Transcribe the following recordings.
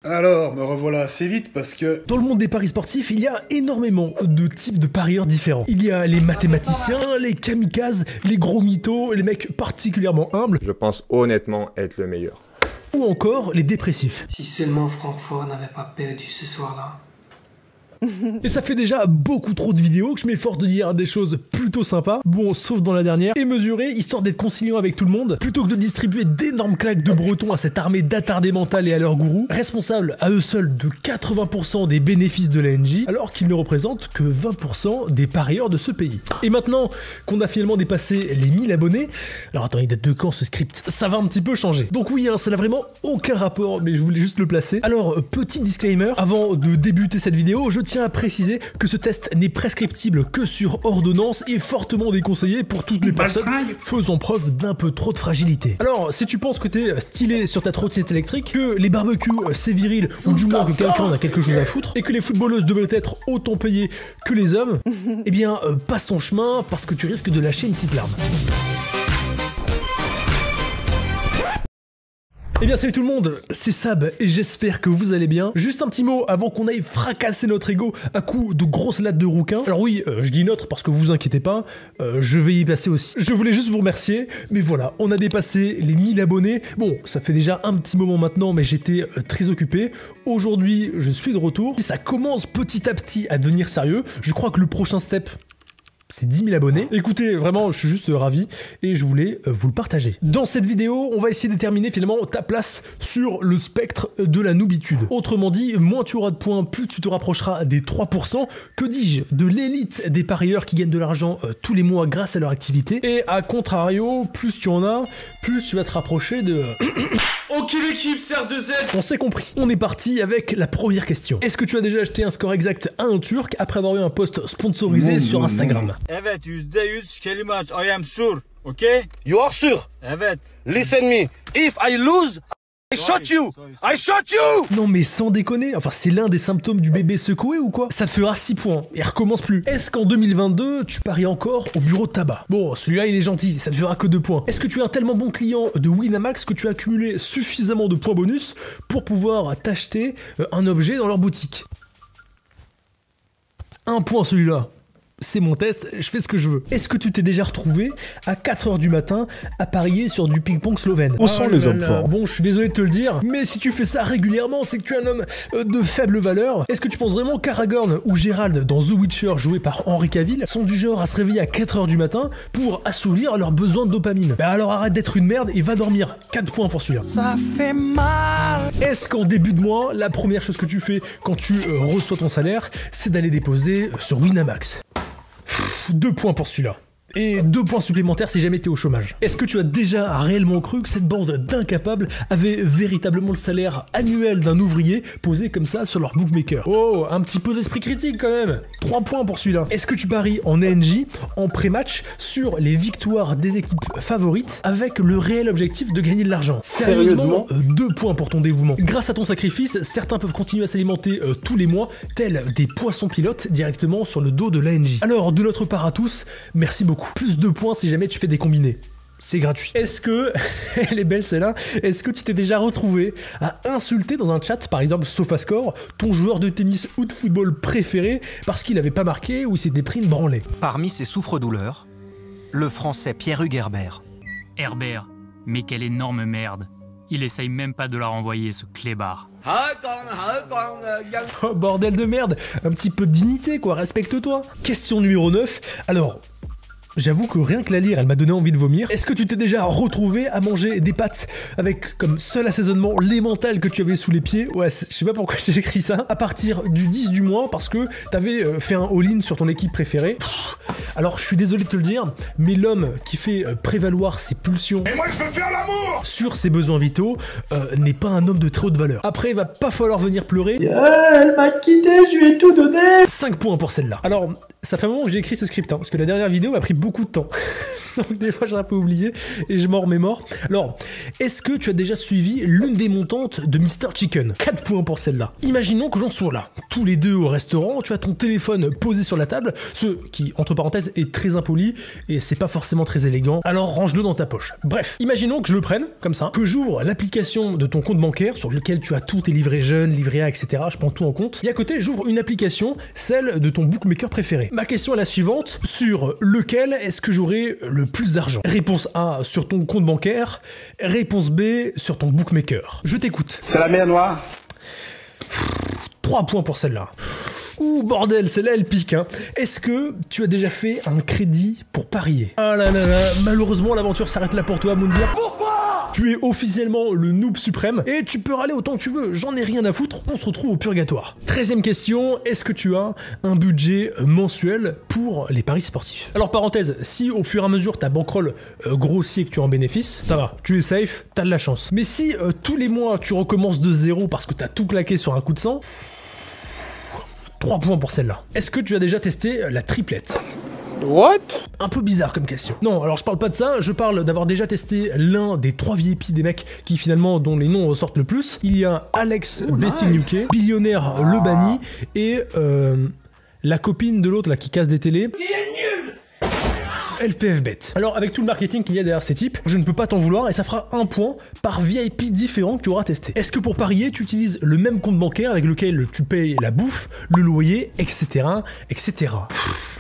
Alors, me revoilà assez vite parce que... Dans le monde des paris sportifs, il y a énormément de types de parieurs différents. Il y a les mathématiciens, les kamikazes, les gros mythos, les mecs particulièrement humbles. Je pense honnêtement être le meilleur. Ou encore les dépressifs. Si seulement Francfort n'avait pas perdu ce soir-là. Et ça fait déjà beaucoup trop de vidéos que je m'efforce de dire des choses plutôt sympas, bon sauf dans la dernière, et mesurées, histoire d'être conciliant avec tout le monde, plutôt que de distribuer d'énormes claques de bretons à cette armée d'attardés mentales et à leurs gourous, responsables à eux seuls de 80% des bénéfices de l'ANJ, alors qu'ils ne représentent que 20% des parieurs de ce pays. Et maintenant qu'on a finalement dépassé les 1000 abonnés, alors attends, il date de quand ce script? Ça va un petit peu changer. Donc oui, hein, ça n'a vraiment aucun rapport, mais je voulais juste le placer. Alors, petit disclaimer, avant de débuter cette vidéo, je tiens à préciser que ce test n'est prescriptible que sur ordonnance et fortement déconseillé pour toutes les personnes faisant preuve d'un peu trop de fragilité. Alors, si tu penses que t'es stylé sur ta trottinette électrique, que les barbecues c'est viril, ou du moins que quelqu'un en a quelque chose à foutre, et que les footballeuses devraient être autant payées que les hommes, eh bien, passe ton chemin parce que tu risques de lâcher une petite larme. Eh bien salut tout le monde, c'est Sab et j'espère que vous allez bien. Juste un petit mot avant qu'on aille fracasser notre ego à coups de grosses lattes de rouquin. Alors oui, je dis notre parce que vous inquiétez pas, je vais y passer aussi. Je voulais juste vous remercier, mais voilà, on a dépassé les 1000 abonnés. Bon, ça fait déjà un petit moment maintenant, mais j'étais très occupé. Aujourd'hui, je suis de retour. Et ça commence petit à petit à devenir sérieux. Je crois que le prochain step... c'est 10 000 abonnés. Écoutez, vraiment, je suis juste ravi et je voulais vous le partager. Dans cette vidéo, on va essayer de déterminer finalement ta place sur le spectre de la noobitude. Autrement dit, moins tu auras de points, plus tu te rapprocheras des 3%, que dis-je, de l'élite des parieurs qui gagnent de l'argent tous les mois grâce à leur activité. Et à contrario, plus tu en as, plus tu vas te rapprocher de... Ok l'équipe, CR2Z. On s'est compris. On est parti avec la première question. Est-ce que tu as déjà acheté un score exact à un Turc après avoir eu un post sponsorisé sur Instagram? Evet, %100 kelime aç. I am sure. Okay? You are sure? Evet. Listen me. If I lose, I shot you. I shot you. Non mais sans déconner, enfin c'est l'un des symptômes du bébé secoué ou quoi? Ça te fera 6 points et recommence plus. Est-ce qu'en 2022 tu paries encore au bureau de tabac? Bon, celui-là il est gentil, ça te fera que 2 points. Est-ce que tu es un tellement bon client de Winamax que tu as accumulé suffisamment de points bonus pour pouvoir t'acheter un objet dans leur boutique? 1 point celui-là. C'est mon test, je fais ce que je veux. Est-ce que tu t'es déjà retrouvé à 4h du matin à parier sur du ping-pong slovène? Où sont les hommes forts? Bon, je suis désolé de te le dire, mais si tu fais ça régulièrement, c'est que tu es un homme de faible valeur. Est-ce que tu penses vraiment qu'Aragorn ou Gérald dans The Witcher joué par Henry Cavill sont du genre à se réveiller à 4h du matin pour assouvir leurs besoins de dopamine? Bah alors arrête d'être une merde et va dormir. 4 points pour celui-là. Ça fait mal. Est-ce qu'en début de mois, la première chose que tu fais quand tu reçois ton salaire, c'est d'aller déposer sur Winamax? 2 points pour celui-là. Et 2 points supplémentaires si jamais t'es au chômage. Est-ce que tu as déjà réellement cru que cette bande d'incapables avait véritablement le salaire annuel d'un ouvrier posé comme ça sur leur bookmaker? Oh, un petit peu d'esprit critique quand même. 3 points pour celui-là. Est-ce que tu paries en ANJ, en pré-match, sur les victoires des équipes favorites avec le réel objectif de gagner de l'argent? Sérieusement, 2 points pour ton dévouement. Grâce à ton sacrifice, certains peuvent continuer à s'alimenter tous les mois, tels des poissons pilotes directement sur le dos de l'ANJ. Alors, de notre part à tous, merci beaucoup. Plus 2 points si jamais tu fais des combinés. C'est gratuit. Est-ce que, elle est belle celle-là, est-ce que tu t'es déjà retrouvé à insulter dans un chat, par exemple SofaScore, ton joueur de tennis ou de football préféré parce qu'il avait pas marqué ou il s'était pris une branlée? Parmi ses souffres-douleurs, le français Pierre-Hugues Herbert. Herbert, mais quelle énorme merde. Il essaye même pas de la renvoyer, ce clébard. Oh bordel de merde, un petit peu de dignité quoi, respecte-toi. Question numéro 9, alors... j'avoue que rien que la lire, elle m'a donné envie de vomir. Est-ce que tu t'es déjà retrouvé à manger des pâtes avec comme seul assaisonnement l'emmental que tu avais sous les pieds? Ouais, je sais pas pourquoi j'ai écrit ça. À partir du 10 du mois, parce que t'avais fait un all-in sur ton équipe préférée. Alors, je suis désolé de te le dire, mais l'homme qui fait prévaloir ses pulsions Et moi je veux faire l'amour sur ses besoins vitaux n'est pas un homme de très haute valeur. Après, il va pas falloir venir pleurer. Elle m'a quitté, je lui ai tout donné. 5 points pour celle-là. Alors, ça fait un moment que j'ai écrit ce script, hein, parce que la dernière vidéo m'a pris beaucoup de temps. Donc des fois j'ai un peu oublié et je m'en remémore. Alors, est-ce que tu as déjà suivi l'une des montantes de Mr Chicken? 4 points pour celle-là. Imaginons que j'en sois là, tous les deux au restaurant, tu as ton téléphone posé sur la table, ce qui, entre parenthèses, phrase est très impolie et c'est pas forcément très élégant, alors range-le dans ta poche. Bref, imaginons que je le prenne, comme ça, que j'ouvre l'application de ton compte bancaire sur lequel tu as tous tes livrets jeunes, livrets A, etc. Je prends tout en compte. Et à côté, j'ouvre une application, celle de ton bookmaker préféré. Ma question est la suivante, sur lequel est-ce que j'aurai le plus d'argent? Réponse A, sur ton compte bancaire. Réponse B, sur ton bookmaker. Je t'écoute. C'est la mer Noire. 3 points pour celle-là. Ouh bordel, celle-là elle pique hein. Est-ce que tu as déjà fait un crédit pour parier? Ah là là là, malheureusement l'aventure s'arrête là pour toi Moundir. Pourquoi? Tu es officiellement le noob suprême et tu peux râler autant que tu veux, j'en ai rien à foutre, on se retrouve au purgatoire. 13e question, est-ce que tu as un budget mensuel pour les paris sportifs? Alors parenthèse, si au fur et à mesure ta bankroll grossit et que tu en bénéfices, ça va, tu es safe, t'as de la chance. Mais si tous les mois tu recommences de zéro parce que t'as tout claqué sur un coup de sang, 3 points pour celle-là. Est-ce que tu as déjà testé la triplette? What? Un peu bizarre comme question. Non, alors je parle pas de ça, je parle d'avoir déjà testé l'un des 3 VIP des mecs qui finalement dont les noms ressortent le plus. Il y a Alex Betting UK, Billionnaire Le Banni et la copine de l'autre là qui casse des télés. LPFBet. Alors avec tout le marketing qu'il y a derrière ces types, je ne peux pas t'en vouloir et ça fera 1 point par VIP différent que tu auras testé. Est-ce que pour parier, tu utilises le même compte bancaire avec lequel tu payes la bouffe, le loyer, etc. etc.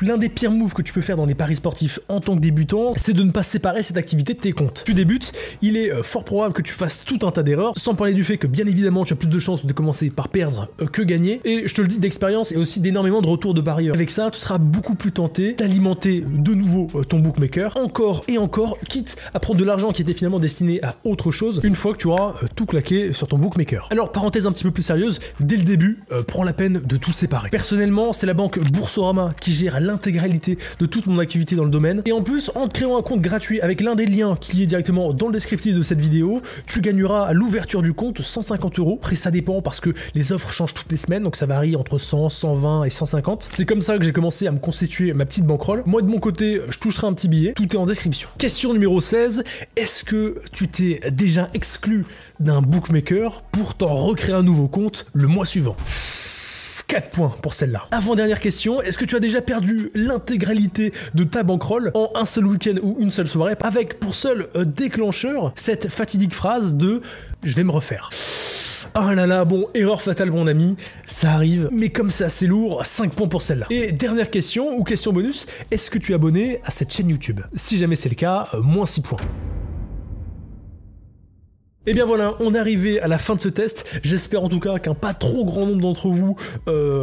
L'un des pires moves que tu peux faire dans les paris sportifs en tant que débutant, c'est de ne pas séparer cette activité de tes comptes. Tu débutes, il est fort probable que tu fasses tout un tas d'erreurs, sans parler du fait que bien évidemment tu as plus de chances de commencer par perdre que gagner, et je te le dis d'expérience et aussi d'énormément de retours de parieurs. Avec ça, tu seras beaucoup plus tenté d'alimenter de nouveau ton bookmaker, encore et encore, quitte à prendre de l'argent qui était finalement destiné à autre chose, une fois que tu auras tout claqué sur ton bookmaker. Alors, parenthèse un petit peu plus sérieuse, dès le début, prends la peine de tout séparer. Personnellement, c'est la banque Boursorama qui gère l'intégralité de toute mon activité dans le domaine, et en plus, en te créant un compte gratuit avec l'un des liens qui est directement dans le descriptif de cette vidéo, tu gagneras à l'ouverture du compte 150 €. Après, ça dépend parce que les offres changent toutes les semaines, donc ça varie entre 100, 120 et 150. C'est comme ça que j'ai commencé à me constituer ma petite bankroll. Moi, de mon côté, je toucherai un petit billet, tout est en description. Question numéro 16, est-ce que tu t'es déjà exclu d'un bookmaker pour t'en recréer un nouveau compte le mois suivant? 4 points pour celle-là. Avant-dernière question, est-ce que tu as déjà perdu l'intégralité de ta bankroll en un seul week-end ou une seule soirée avec pour seul déclencheur cette fatidique phrase de « je vais me refaire ». Ah là là, bon, erreur fatale mon ami, ça arrive, mais comme c'est assez lourd, 5 points pour celle-là. Et dernière question, ou question bonus, est-ce que tu es abonné à cette chaîne YouTube? Si jamais c'est le cas, moins 6 points. Et bien voilà, on est arrivé à la fin de ce test. J'espère en tout cas qu'un pas trop grand nombre d'entre vous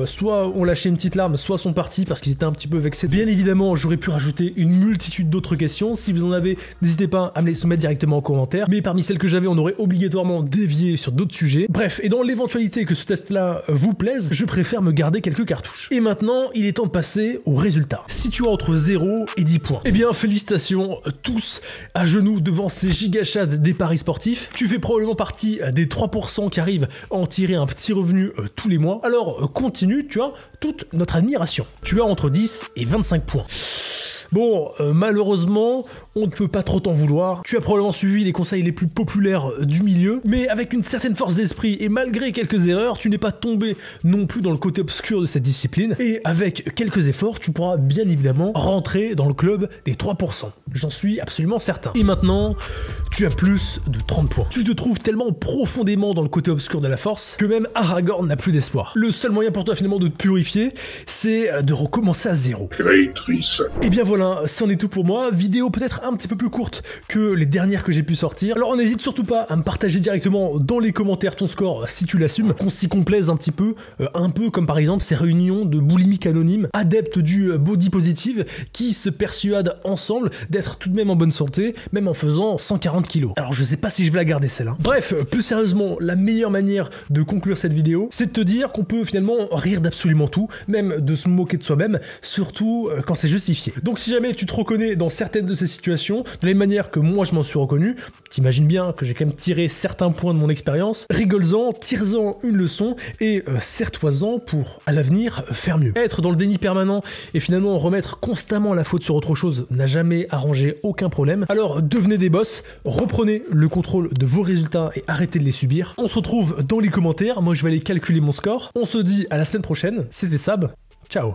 soit ont lâché une petite larme, soit sont partis parce qu'ils étaient un petit peu vexés. Bien évidemment, j'aurais pu rajouter une multitude d'autres questions. Si vous en avez, n'hésitez pas à me les soumettre directement en commentaire. Mais parmi celles que j'avais, on aurait obligatoirement dévié sur d'autres sujets. Bref, et dans l'éventualité que ce test-là vous plaise, je préfère me garder quelques cartouches. Et maintenant, il est temps de passer aux résultats. Si tu as entre 0 et 10 points, eh bien félicitations tous à genoux devant ces gigachats des paris sportifs. Tu fais probablement partie des 3% qui arrivent à en tirer un petit revenu tous les mois. Alors continue, tu as toute notre admiration. Tu as entre 10 et 25 points. Bon, malheureusement, on ne peut pas trop t'en vouloir. Tu as probablement suivi les conseils les plus populaires du milieu, mais avec une certaine force d'esprit et malgré quelques erreurs, tu n'es pas tombé non plus dans le côté obscur de cette discipline. Et avec quelques efforts, tu pourras bien évidemment rentrer dans le club des 3%. J'en suis absolument certain. Et maintenant, tu as plus de 30 points. Tu te trouves tellement profondément dans le côté obscur de la force que même Aragorn n'a plus d'espoir. Le seul moyen pour toi finalement de te purifier, c'est de recommencer à zéro. Et bien voilà, c'en est tout pour moi. Vidéo peut-être un petit peu plus courte que les dernières que j'ai pu sortir. Alors n'hésite surtout pas à me partager directement dans les commentaires ton score si tu l'assumes, qu'on s'y complaise un petit peu, comme par exemple ces réunions de boulimiques anonymes, adeptes du body positive, qui se persuadent ensemble d'être tout de même en bonne santé, même en faisant 140 kilos. Alors je sais pas si je vais la garder celle-là. Bref, plus sérieusement, la meilleure manière de conclure cette vidéo, c'est de te dire qu'on peut finalement rire d'absolument tout, même de se moquer de soi-même, surtout quand c'est justifié. Donc si jamais tu te reconnais dans certaines de ces situations, de la même manière que moi je m'en suis reconnu, t'imagines bien que j'ai quand même tiré certains points de mon expérience, rigole-en, tire-en une leçon et serre-toi-en pour à l'avenir faire mieux. Être dans le déni permanent et finalement remettre constamment la faute sur autre chose n'a jamais arrangé aucun problème. Alors devenez des boss, reprenez le contrôle de vos résultats et arrêtez de les subir. On se retrouve dans les commentaires, moi je vais aller calculer mon score. On se dit à la semaine prochaine, c'était Sab, ciao.